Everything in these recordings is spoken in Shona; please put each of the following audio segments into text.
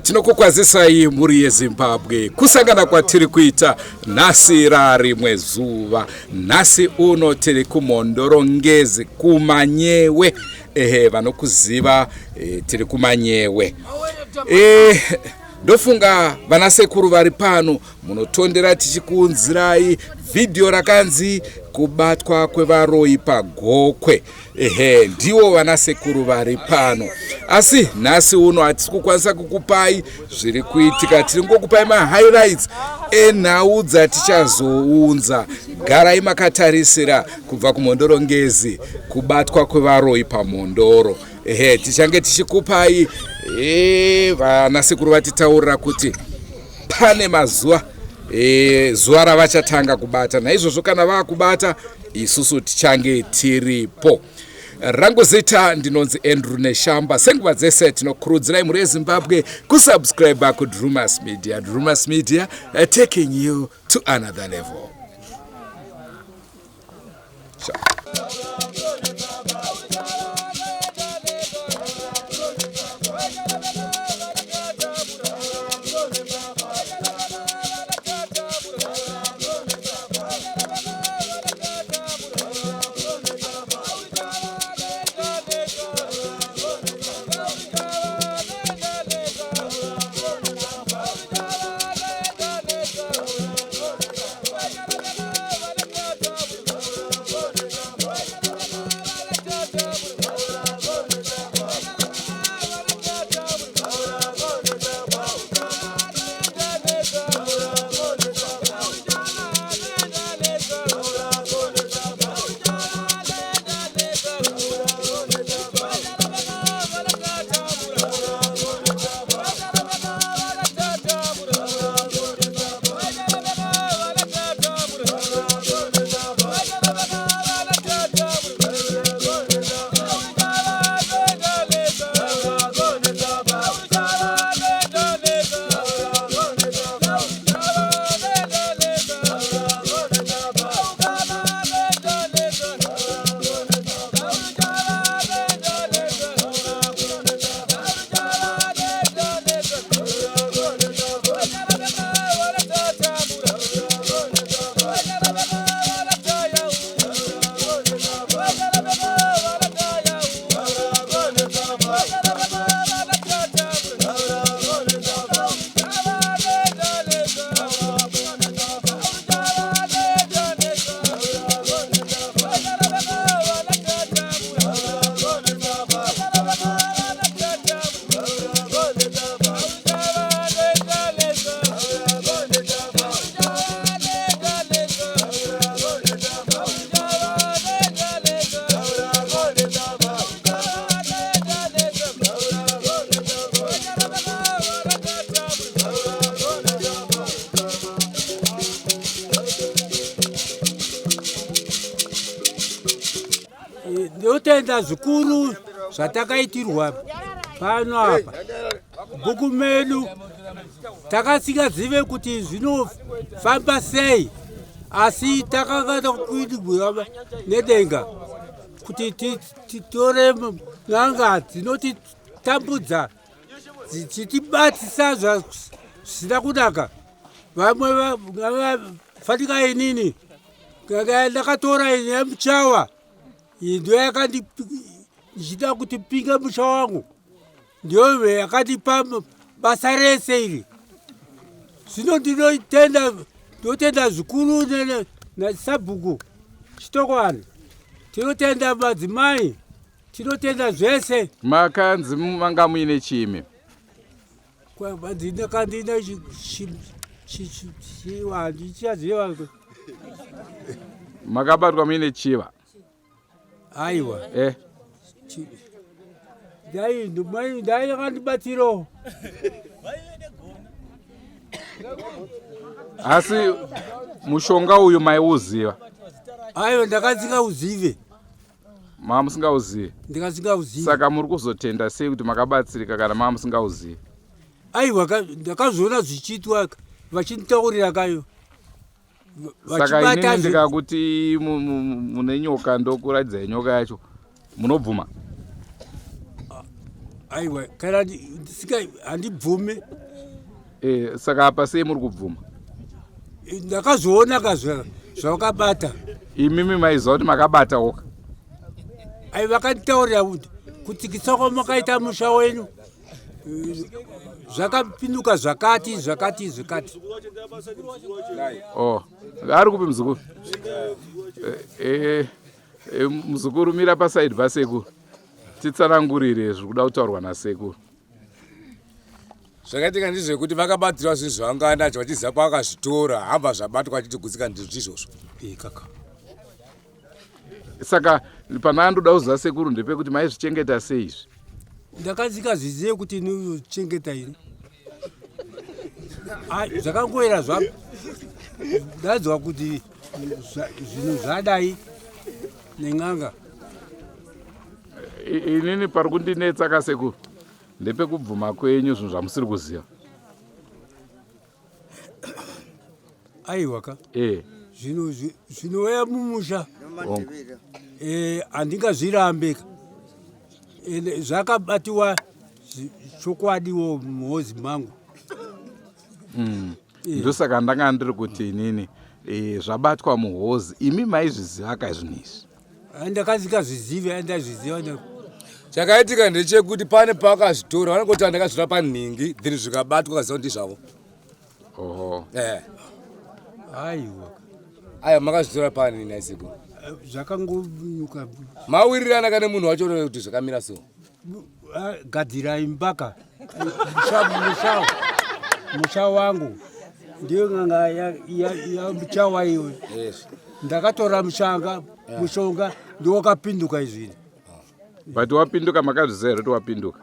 Tinokukwazisai muri yeZimbabwe kusangana kwatiri kuita nhasi rarimwe zuva. Nhasi uno tiri kuMhondorongezi kumanyewe. Vanokuziva tiri kumanyewe. Ndofunga vanasekuru vari pano munotondera tichikuunzirai vhidhiyo rakanzi kubatwa kwevaroyi paGokwe. Ndiwo vanasekuru vari pano. Asi nhasi uno hatisi kukwanisa kukupai zviri kuitika, tiri ngokupai mahighlights enhau dzatichazounza. Garai makatarisira kubva kuMhondorongezi, kubatwa kwevaroyi paMhondoro. Tichange tichikupai vanasekuru vatitaurira kuti pane mazuva zuva ravachatanga kubata. Naizvozvo kana vakubata isusu tichange tiripo. Rangu zita ndinonzi Andrew Neshamba. Senguva dzese tinokurudzirai muri yeZimbabwe kusubscribe kuDrumas Media. Drumas Media taking you to another level. Sure. Ndotenda zvikuru zvatakaitirwa pano apa. Bhuku medu takasingazive kuti zvinofamba sei, asi takakanda kuitirwa nedenga kuti titore n'anga dzinotitambudza dzichitibatisa zvisina kunaka. Vamwe vafanika inini ndakatora yemuchawa ndo yakandida kuti pinga musha wangu, ndiyo yakandipa basa rese iri. Zvino ndinotenda zvikuru nasabhuku chitokwani, tinotenda madzimai, tinotenda zvese. Makanzi manga muine chime? Kandina chiwa ndichaziva. Makabatwa muine chiva. Aiwa. Chi- Dai yakandibatsirawo. Asi mushonga uyu maiuziva. Aiwa ndakasingauzive. Mamusingauzivi. Ndikasingauzive. Saka muri kuzotenda sei kuti makabatsirika kana mamusingauzivi? Aiwa ndakazoona zvichiitwa vachinditaurira kayo. Saka inini ndikakuti mune nyoka ndokuradzai nyoka yacho munobvuma? Aiwa kana handibvume. Saka apa sei muri kubvuma? Ndakazoona zvakabata. Imimi maiziva kuti makabata oka? Ai vakanditaurira kutsikisa kwamakaita musha wenyu zvakapinduka zvakati. Ari kupi muzukuru? Muzukuru mira pasaidi pasekuru titsanangurire zviri kuda kutaurwa nasekuru. Zvakaitika ndizvekuti vakabatirwa zvinhu zvavanganda vachiziva kwavakazvitora hamba zvabatwa achitogutsikana ndizvo izvozvo. Kaka. Saka pana andoda kuziva sekuru ndepekuti maizvichengeta sei izvi? Ndakasingazvizive kuti inochengeta iri. Zvakangoera zvapo. Ndazwa kuti zvinhu zvadai nen'anga. Inini pari kundinetsa kasekuru ndepekubvuma kwenyu zvinhu zvamusiri kuziva. Aiwa ka. Zvinouya mumusha. Handingazvirambe. Zvakabatiwa chokwadiwo muhozi mangu. Ndosaka ndanga ndiri kuti inini zvabatwa muhozi imi maizviziva kaizvinhu izvi? Ndakasingazvizive andazviziva. Chakaitika ndechekuti pane pavakazvitora vanongoti ndakazvitora panhingi then zvikabatwa kaziva kuti ndizvavo. Aiwa makazvitora panini aisekuru? Zvakangonuka. Mawirirana kana munhu wacho kuti zvakamira so? Gadhirai mbaka. Musha wangu ndiyo ng'anga ya muchawa iwe. Ndakatora mushonga ndiwakapinduka izvini. But wapinduka makazviziva here kuti wapinduka?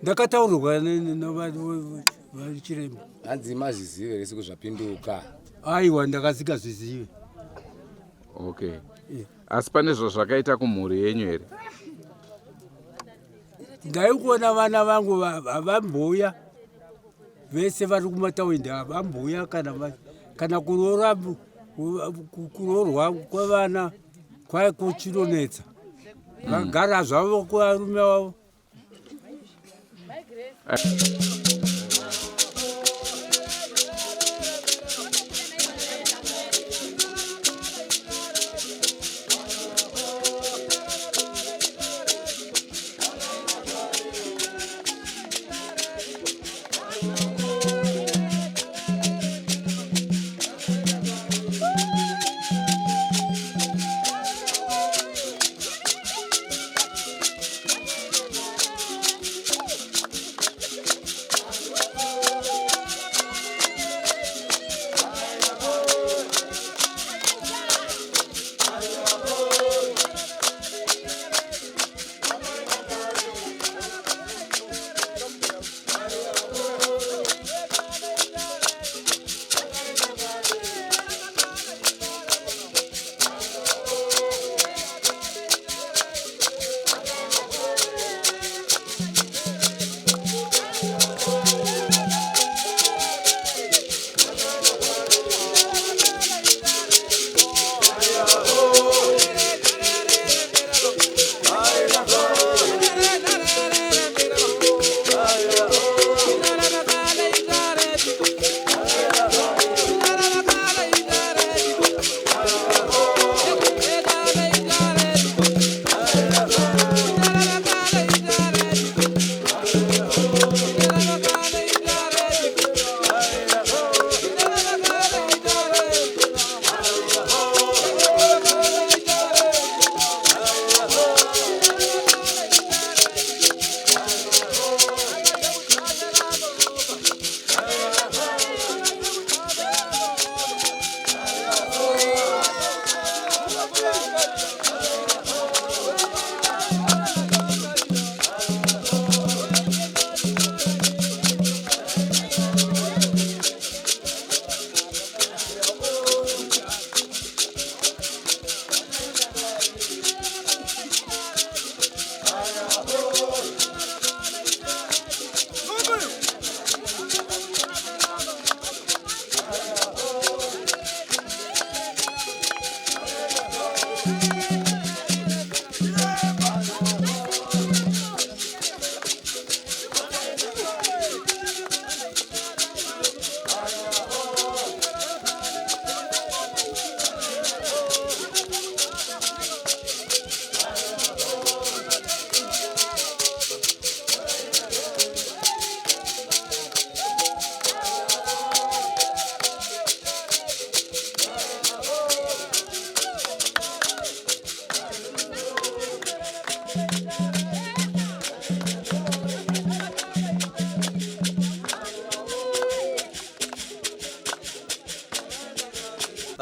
Ndakataurirwa navachiremba. Hanzi mazvizive here seku zvapinduka? Aiwa ndakasingazvizive. Okay. Asi pane zvakaita kumhuri yenyu here? Ndaikuona vana vangu havamboya. Vese vari kumataundi havamboya kana kuroorwa kwevana kwai kuchinonetsa. Vagara zvavo kuvarume vavo.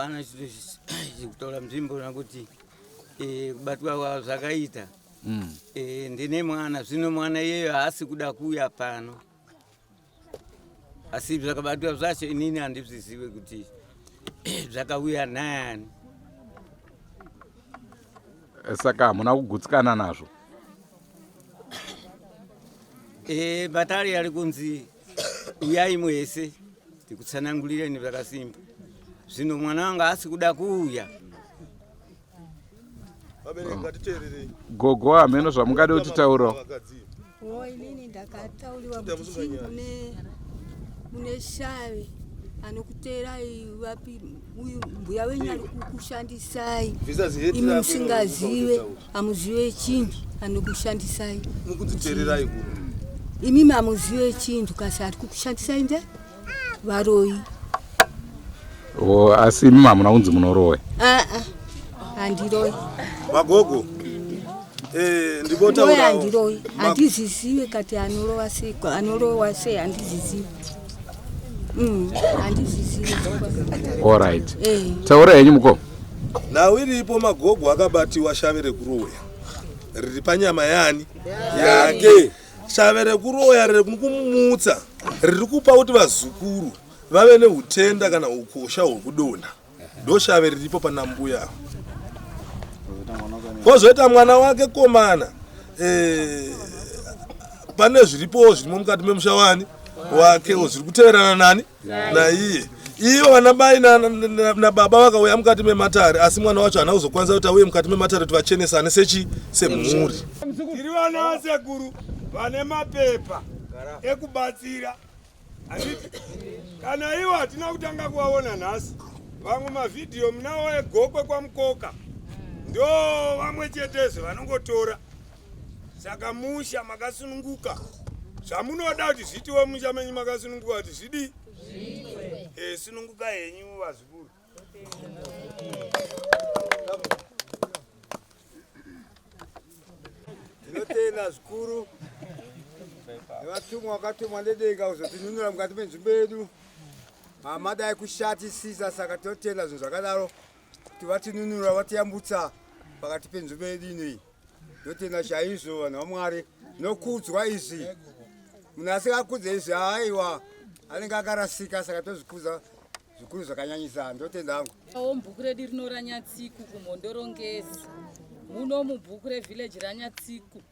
hapana chikutola mzimbo nakuti kubatwa kwa zvakaita ndine mwana zvino mwana iyeyo haasi kuda kuuya pano asi zvakabatwa zvacho inini handizvizive kuti zvakauya nani. Saka hamuna kugutsikana nazvo? Batari ari kunzi uyai mwese tikutsanangulireni zvakasimba. Zvino mwana wanga haasi kuda kuuya. Gogo hameno zvamungade kutitaurawo? Inini ndakatauriwa kuti mune shave anokutera wapi uyu mbuya wenyu ari kukushandisai imi musingazive amuzive chinhu anokushandisai mukutitererai kuno imi mamuzive chinhu kasi ari kukushandisai nde varoi. Asi imi hamuna kunzi munorowe? Handiroi magogo. Ndibota handiroi handizizive kati anorowa sei handizizive. All right. Taura yenyu muko. Nawe iripo magogo akabatiwa shave rekuroya. Riri panyama yani yake. Shave rekuroya riri kumumutsa. Riri kupa kuti vazukuru vave neutenda kana ukosha hwekudonha. Ndo shave riripo pana mbuya. Kozoita mwana wake komana. Pane zviripo zvirimo mukati memushawani wake zviri kuteverana nani naiye. Iyo vanabai nababa vakauya mukati mematare asi mwana wacho haana kuzokwanisa kuti auye mukati mematare kuti vachenesane semhuri. Tiri vana vasekuru vane mapepa ekubatsira. Kana iwo hatina kutanga kuvaona nhasi. Vamwe mavhidhiyo munawo egokwe kwamukoka ndo vamwe chetezo vanongotora. Saka musha makasununguka. Zvamunoda kuti zvitiwe musha menyu makasununguka kuti zvidi? Sununguka henyu vazukuru. Tinotenda zvikuru nevatumwa vakatumwa nedenga kuzotinunura mukati menzvimbo yedu. Mama dai kushatisisa saka tinotenda zvinhu zvakadaro kuti vatinunura vatiyambutsa pakati penzvimbo yedu inoyi. Tinotenda chaizvo vanhu vaMwari nokudzwa izvi. Munhu asingakudze izvi aiwa anenge akarasika saka tozvikudza zvikuru zvakanyanyisa. Ndotenda hangu. Bhuku redu rinoranyatsiku kumhondorongezi muno mubhuku revhileji ranyatsiku.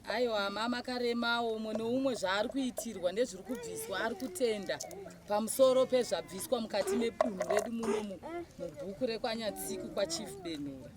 Aiwa mama karemawo umwe noumwe zvaari kuitirwa ndezviri kubviswa ari kutenda pamusoro pezvabviswa mukati mebunhu redu muno mubhuku rekwanyatsiku kwaChief Benhura.